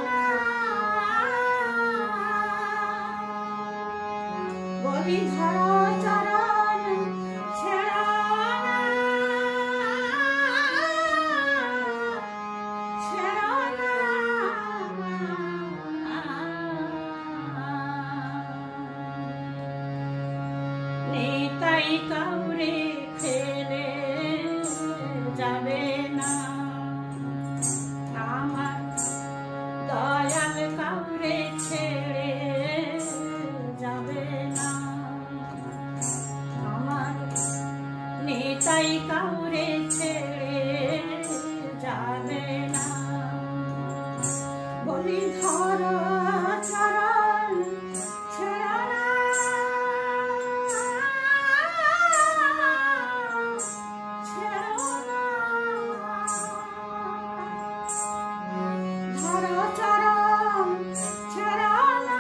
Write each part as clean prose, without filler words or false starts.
না বলি ধরো চরণ ছেড়ো না ছেড়ো না নিতাই কাউরে ফেলে যাবে না আমার দয়াল কাউরে ছেড়ে যাবে না আমার নিতাই কাউরে ছেড়ে যাবে না বলি ধরো চরণ ছেড়ো না ছেড়ো না ধরো চরণ ছেড়ো না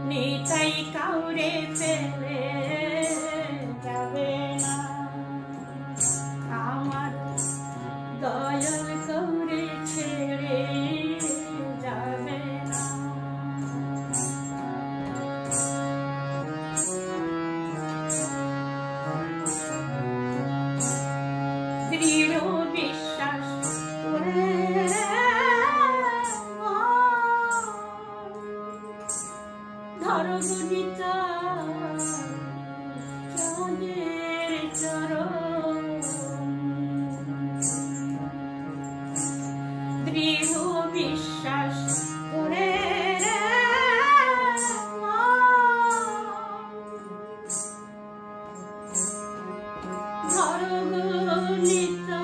নিতাই কাউরে ফেলে যাবে না আমার দয়াল কাউরে ছেড়ে যাবে না দৃঢ় বিশ্বাস করে ধরো গুণিতা চাঁদের চরণ দৃঢ় বিশ্বাস করে ধরো গুণিতা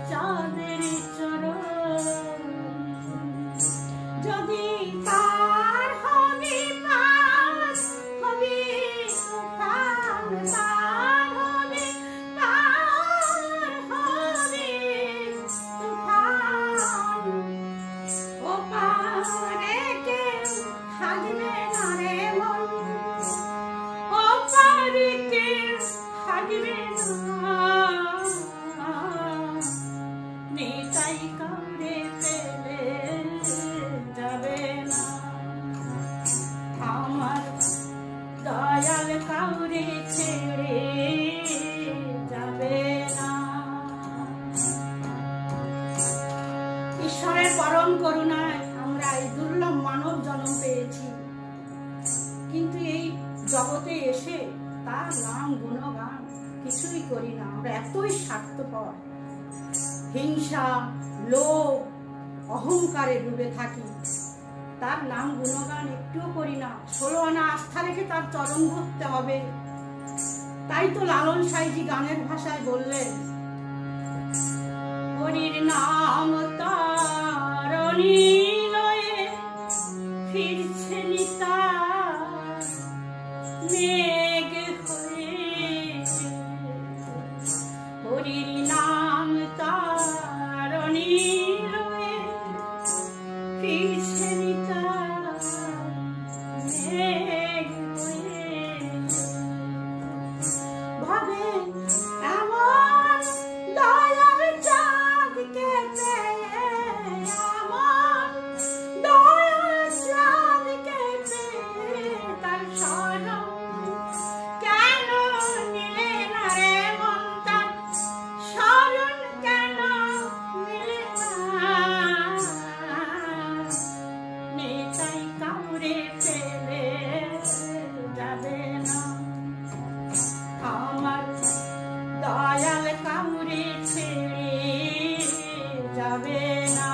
চাঁদের চরণ যদি তার হবি পার হবি তুফান তার হবি পার হবি তুফান ও পারে কেউ থাকবে না রে মন ও পারে কেউ থাকবে না নিতাই কাউরে ফেলে যাবে না আমার দয়াল কাউরে ছেড়ে যাবে না ঈশ্বরের পরম করুণায় আমরা এই দুর্লভ মানব জন্ম পেয়েছি কিন্তু এই জগতে এসে তার নাম গুণগান কিছুই করি না আমরা এতই স্বার্থপর হিংসা লোভ অহংকারে ডুবে থাকি তার নাম গুণগান একটুও করি না 16 আনা আস্থা রেখে তার চরণ ধরতে হবে তাই তো লালন সাইজি গানের ভাষায় বললেন হরির নাম তারণী লয়ে ফিরছে নিতাই মেঘ হয়ে হরির নাম তারণী লয়ে ফিরছে নিতাই মেঘ হয়ে ভাবে এমন দয়াল চাঁদকে পেয়ে এমন দয়াল চাঁদকে পেয়ে তার শরণ কেন নিলে না রে মন তার শরণ কেন নিলে না নিতাই কাউরে ফেলে যাবে না আমার দয়াল কাউরে ছেড়ে যাবে না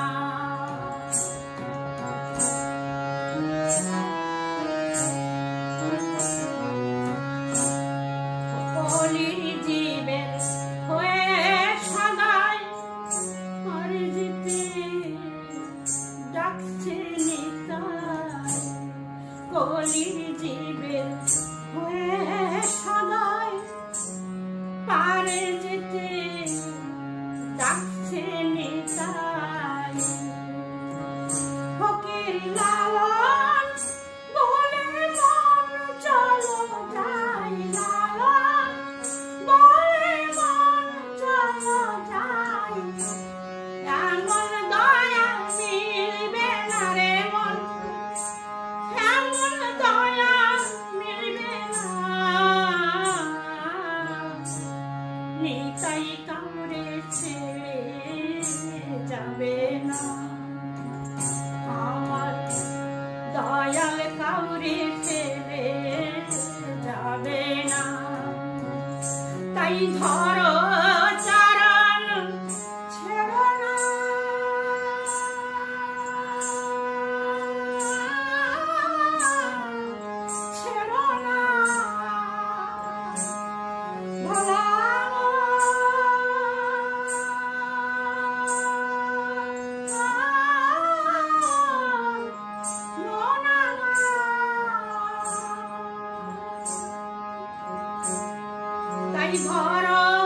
কলির জীবের হয়ে সদাই মরে যেতে ডাকছে নিতাই কলির জীবের হয়ে সদাই পারে যেতে ডাকছে নিতাই ফকির লালন বলে মন চলো যাই লালন বলে নিতাই কাউরে ছেড়ে যাবে না, আমার দয়াল কাউরে ছেড়ে যাবে না। তাই ধরো চরণ ছেড়ো না, ছেড়ো না ভোলা তাই ধরো